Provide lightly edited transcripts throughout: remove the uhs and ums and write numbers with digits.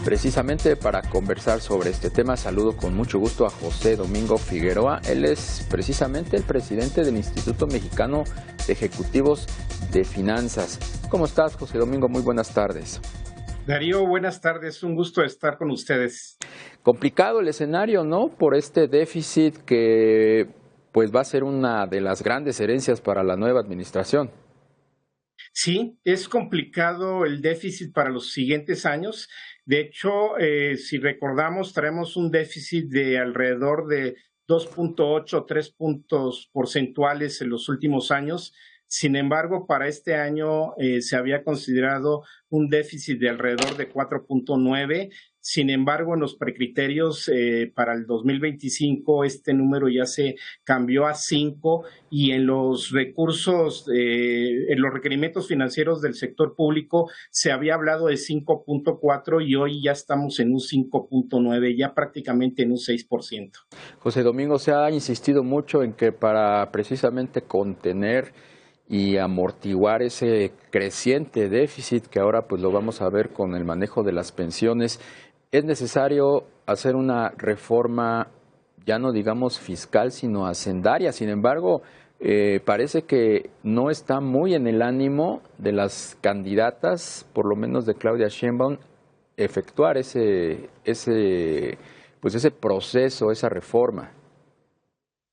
Precisamente para conversar sobre este tema, saludo con mucho gusto a José Domingo Figueroa. Él es precisamente el presidente del Instituto Mexicano de Ejecutivos de Finanzas. ¿Cómo estás, José Domingo? Muy buenas tardes. Darío, buenas tardes. Un gusto estar con ustedes. Complicado el escenario, ¿no? Por este déficit que pues va a ser una de las grandes herencias para la nueva administración. Sí, es complicado el déficit para los siguientes años. De hecho, si recordamos, traemos un déficit de alrededor de 2.8 o 3 puntos porcentuales en los últimos años. Sin embargo, para este año se había considerado un déficit de alrededor de 4.9. Sin embargo, en los precriterios para el 2025 este número ya se cambió a 5 y en los recursos, en los requerimientos financieros del sector público se había hablado de 5.4 y hoy ya estamos en un 5.9, ya prácticamente en un 6%. José Domingo, se ha insistido mucho en que para precisamente contener y amortiguar ese creciente déficit que ahora pues lo vamos a ver con el manejo de las pensiones, es necesario hacer una reforma, ya no digamos fiscal, sino hacendaria. Sin embargo, parece que no está muy en el ánimo de las candidatas, por lo menos de Claudia Sheinbaum, efectuar ese proceso, esa reforma.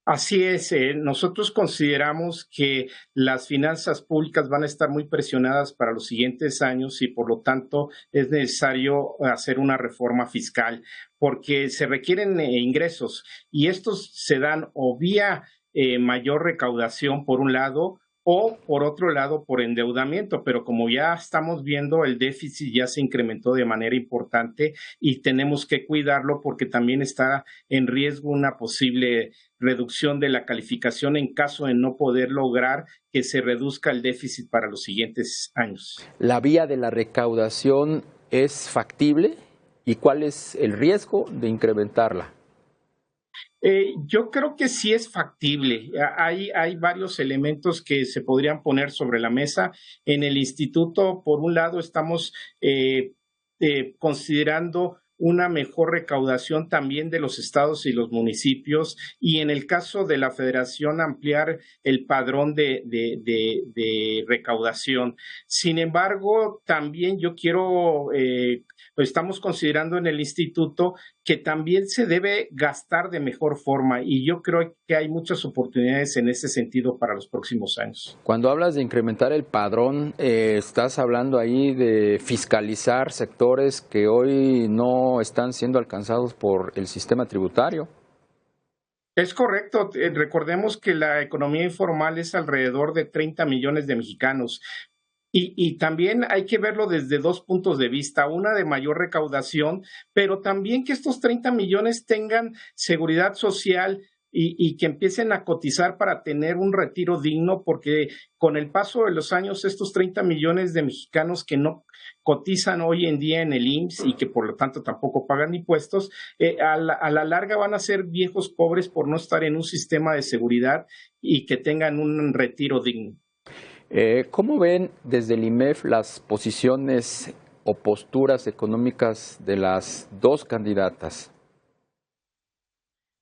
Así es, nosotros consideramos que las finanzas públicas van a estar muy presionadas para los siguientes años y por lo tanto es necesario hacer una reforma fiscal porque se requieren ingresos y estos se dan o vía mayor recaudación por un lado o por otro lado por endeudamiento, pero como ya estamos viendo el déficit ya se incrementó de manera importante y tenemos que cuidarlo porque también está en riesgo una posible reducción de la calificación en caso de no poder lograr que se reduzca el déficit para los siguientes años. ¿La vía de la recaudación es factible? ¿Y cuál es el riesgo de incrementarla? Yo creo que sí es factible. Hay varios elementos que se podrían poner sobre la mesa. En el instituto, por un lado, estamos considerando una mejor recaudación también de los estados y los municipios y en el caso de la federación ampliar el padrón de recaudación. Sin embargo, también yo quiero, estamos considerando en el instituto que también se debe gastar de mejor forma y yo creo que hay muchas oportunidades en ese sentido para los próximos años. Cuando hablas de incrementar el padrón, estás hablando ahí de fiscalizar sectores que hoy no están siendo alcanzados por el sistema tributario. Es correcto. Recordemos que la economía informal es alrededor de 30 millones de mexicanos. Y también hay que verlo desde dos puntos de vista, una de mayor recaudación, pero también que estos 30 millones tengan seguridad social y que empiecen a cotizar para tener un retiro digno, porque con el paso de los años estos 30 millones de mexicanos que no cotizan hoy en día en el IMSS y que por lo tanto tampoco pagan impuestos, a la larga van a ser viejos pobres por no estar en un sistema de seguridad y que tengan un retiro digno. ¿Cómo ven desde el IMEF las posiciones o posturas económicas de las dos candidatas?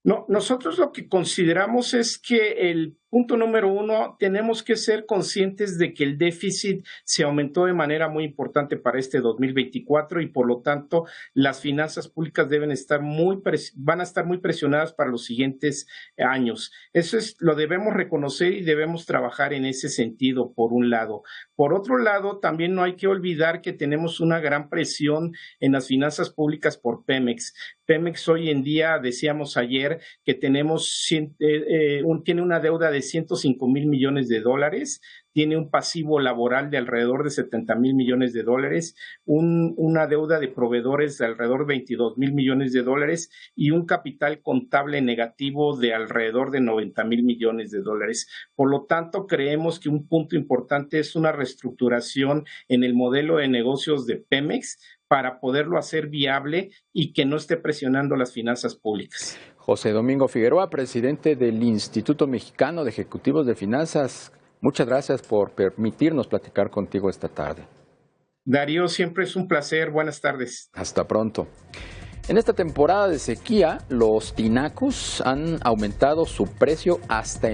No, nosotros lo que consideramos es que el punto número uno, tenemos que ser conscientes de que el déficit se aumentó de manera muy importante para este 2024 y por lo tanto las finanzas públicas van a estar muy presionadas para los siguientes años. Eso lo debemos reconocer y debemos trabajar en ese sentido, por un lado. Por otro lado, también no hay que olvidar que tenemos una gran presión en las finanzas públicas por Pemex. Pemex hoy en día, decíamos ayer, que tiene una deuda de 105,000 millones de dólares, tiene un pasivo laboral de alrededor de 70,000 millones de dólares, una deuda de proveedores de alrededor de 22,000 millones de dólares y un capital contable negativo de alrededor de 90,000 millones de dólares. Por lo tanto, creemos que un punto importante es una reestructuración en el modelo de negocios de Pemex para poderlo hacer viable y que no esté presionando las finanzas públicas. José Domingo Figueroa, presidente del Instituto Mexicano de Ejecutivos de Finanzas, muchas gracias por permitirnos platicar contigo esta tarde. Darío, siempre es un placer. Buenas tardes. Hasta pronto. En esta temporada de sequía, los tinacos han aumentado su precio hasta en